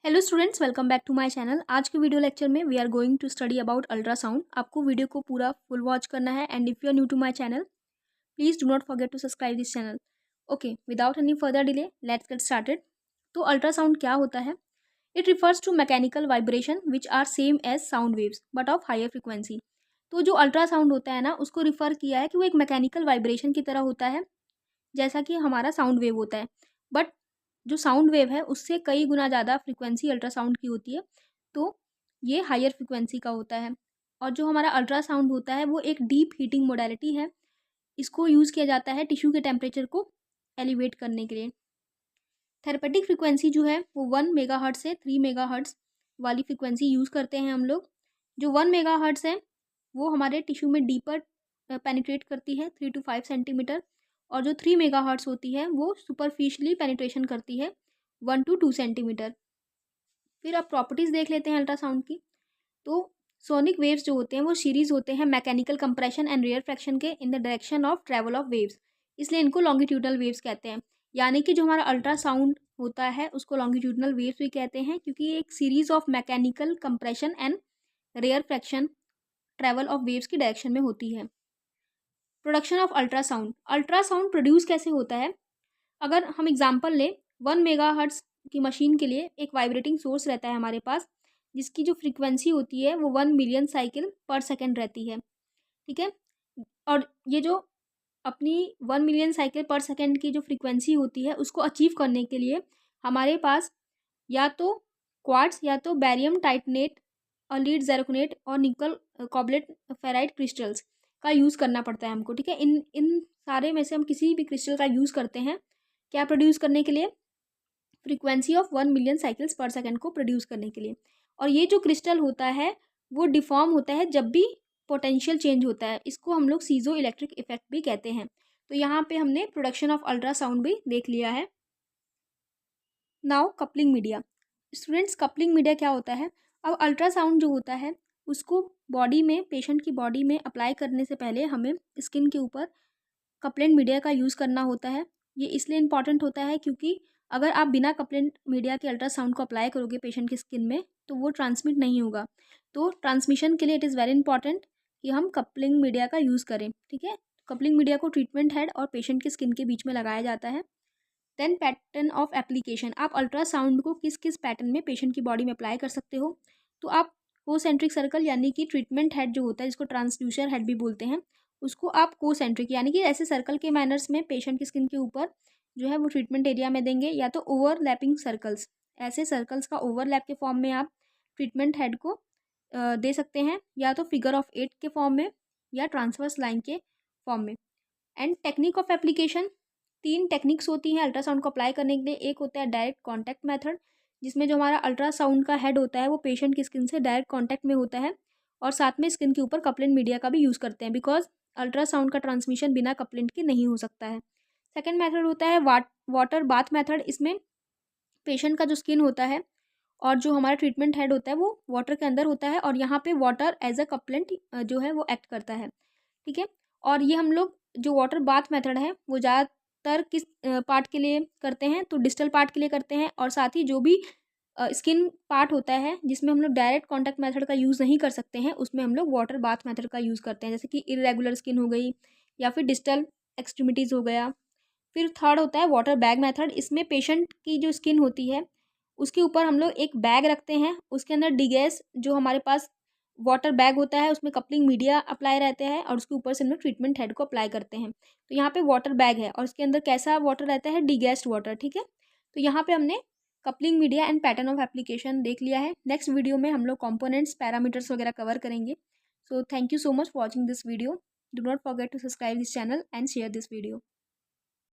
Hello students, welcome back to my channel. आज के video lecture में we are going to study about ultrasound. आपको video को पूरा फुल वॉच करना है and if you are new to my channel please do not forget to subscribe this channel. Okay, without any further delay let's get started. तो ultrasound क्या होता है? It refers to mechanical vibration which are same as sound waves but of higher frequency. तो जो ultrasound होता है ना, उसको रिफ़र किया है कि वो एक मैकेनिकल वाइब्रेशन की तरह होता है, जैसा कि हमारा साउंड वेव होता है। बट जो साउंड वेव है उससे कई गुना ज़्यादा फ्रिक्वेंसी अल्ट्रासाउंड की होती है, तो ये हायर फ्रिक्वेंसी का होता है। और जो हमारा अल्ट्रासाउंड होता है वो एक डीप हीटिंग मोडालिटी है। इसको यूज़ किया जाता है टिश्यू के टेम्परेचर को एलिवेट करने के लिए। थेरेपेटिक फ्रिक्वेंसी जो है वो 1 मेगाहर्ट्ज़ से 3 मेगाहर्ट्ज़ वाली फ्रिक्वेंसी यूज़ करते हैं हम लोग। जो 1 मेगाहर्ट्ज़ है वो हमारे टिश्यू में डीपर पेनिट्रेट करती है 3 to 5 सेंटीमीटर, और जो 3 मेगाहर्ट्ज़ होती है वो सुपरफिशियली पेनिट्रेशन करती है 1 to 2 सेंटीमीटर। फिर आप प्रॉपर्टीज़ देख लेते हैं अल्ट्रासाउंड की। तो सोनिक वेव्स जो होते हैं वो सीरीज होते हैं mechanical compression and rarefaction के in the direction of travel of waves, इसलिए इनको लॉन्गिट्यूडनल वेव्स कहते हैं। यानी कि जो हमारा अल्ट्रासाउंड होता है उसको लॉन्गिट्यूडनल वेव्स भी कहते हैं, क्योंकि ये एक series of mechanical compression and rarefaction travel of waves की डायरेक्शन में होती है। Production of ultrasound, ultrasound produce कैसे होता है? अगर हम एग्जांपल लें, 1 मेगाहर्ट्ज़ की मशीन के लिए एक वाइब्रेटिंग सोर्स रहता है हमारे पास, जिसकी जो फ्रीक्वेंसी होती है वो 1 मिलियन साइकिल पर सेकेंड रहती है। ठीक है। और ये जो अपनी 1 मिलियन साइकिल पर सेकेंड की जो फ्रीक्वेंसी होती है उसको अचीव करने के लिए हमारे पास या तो क्वार्ट्ज या तो बैरियम टाइटनेट और लीड जेरोक्नेट और निकल कॉबलेट फेराइट क्रिस्टल्स का यूज़ करना पड़ता है हमको। ठीक है। इन इन सारे में से हम किसी भी क्रिस्टल का यूज़ करते हैं क्या प्रोड्यूस करने के लिए? फ्रीक्वेंसी ऑफ 1 मिलियन साइकिल्स पर सेकेंड को प्रोड्यूस करने के लिए। और ये जो क्रिस्टल होता है वो डिफॉर्म होता है जब भी पोटेंशियल चेंज होता है। इसको हम लोग सीजो इलेक्ट्रिक इफेक्ट भी कहते हैं। तो यहाँ पे हमने प्रोडक्शन ऑफ अल्ट्रासाउंड भी देख लिया है। Now coupling media. Students, coupling media क्या होता है? अब अल्ट्रासाउंड जो होता है उसको बॉडी में, पेशेंट की बॉडी में अप्लाई करने से पहले हमें स्किन के ऊपर कपलेंट मीडिया का यूज़ करना होता है। ये इसलिए इम्पॉर्टेंट होता है क्योंकि अगर आप बिना कपलेंट मीडिया के अल्ट्रासाउंड को अप्लाई करोगे पेशेंट की स्किन में तो वो ट्रांसमिट नहीं होगा। तो ट्रांसमिशन के लिए इट इज़ वेरी इंपॉर्टेंट कि हम कपलिंग मीडिया का यूज़ करें। ठीक है। कपलिंग मीडिया को ट्रीटमेंट हेड और पेशेंट की स्किन के बीच में लगाया जाता है। देन पैटर्न ऑफ एप्लीकेशन, आप अल्ट्रासाउंड को किस किस पैटर्न में पेशेंट की बॉडी में अप्लाई कर सकते हो? तो आप कोसेंट्रिक सर्कल यानी कि ट्रीटमेंट हेड जो होता है जिसको ट्रांसड्यूसर हेड भी बोलते हैं, उसको आप कोसेंट्रिक यानी कि ऐसे सर्कल के मैनर्स में पेशेंट की स्किन के ऊपर जो है वो ट्रीटमेंट एरिया में देंगे, या तो ओवरलैपिंग सर्कल्स, ऐसे सर्कल्स का ओवरलैप के फॉर्म में आप ट्रीटमेंट हेड को दे सकते हैं, या तो फिगर ऑफ 8 के फॉर्म में या ट्रांसवर्स लाइन के फॉर्म में। And technique of application, 3 techniques होती हैं अल्ट्रासाउंड को अप्लाई करने के लिए। एक होता है डायरेक्ट कॉन्टैक्ट मेथड, जिसमें जो हमारा अल्ट्रासाउंड का हेड होता है वो पेशेंट की स्किन से डायरेक्ट कॉन्टैक्ट में होता है, और साथ में स्किन के ऊपर कपलेंट मीडिया का भी यूज़ करते हैं, बिकॉज अल्ट्रासाउंड का ट्रांसमिशन बिना कपलेंट के नहीं हो सकता है। सेकेंड मेथड होता है वाटर बाथ मेथड। इसमें पेशेंट का जो स्किन होता है और जो हमारा ट्रीटमेंट हेड होता है वो वाटर के अंदर होता है, और यहाँ पे वाटर एज अ कपलेंट जो है वो एक्ट करता है। ठीक है। और ये हम लोग जो वाटर बाथ मेथड है वो ज़्यादातर किस पार्ट के लिए करते हैं? तो डिस्टल पार्ट के लिए करते हैं, और साथ ही जो भी स्किन पार्ट होता है जिसमें हम लोग डायरेक्ट कॉन्टैक्ट मेथड का यूज़ नहीं कर सकते हैं उसमें हम लोग वाटर बाथ मेथड का यूज़ करते हैं, जैसे कि इरेगुलर स्किन हो गई या फिर डिस्टल एक्सट्रीमिटीज़ हो गया। फिर थर्ड होता है वाटर बैग मेथड। इसमें पेशेंट की जो स्किन होती है उसके ऊपर हम लोग एक बैग रखते हैं, उसके अंदर डिगैस जो हमारे पास वाटर बैग होता है उसमें कपलिंग मीडिया अप्लाई रहते हैं, और उसके ऊपर से हम लोग ट्रीटमेंट हेड को अप्लाई करते हैं। तो यहाँ पे वाटर बैग है और उसके अंदर कैसा वाटर रहता है? डिगैस्ड वाटर। ठीक है। तो यहाँ पे हमने coupling media and pattern of application देख लिया है। नेक्स्ट वीडियो में हम लोग कंपोनेंट्स, पैरामीटर्स वगैरह कवर करेंगे। So thank you so much for watching this video. Do not forget to subscribe this channel and share this video.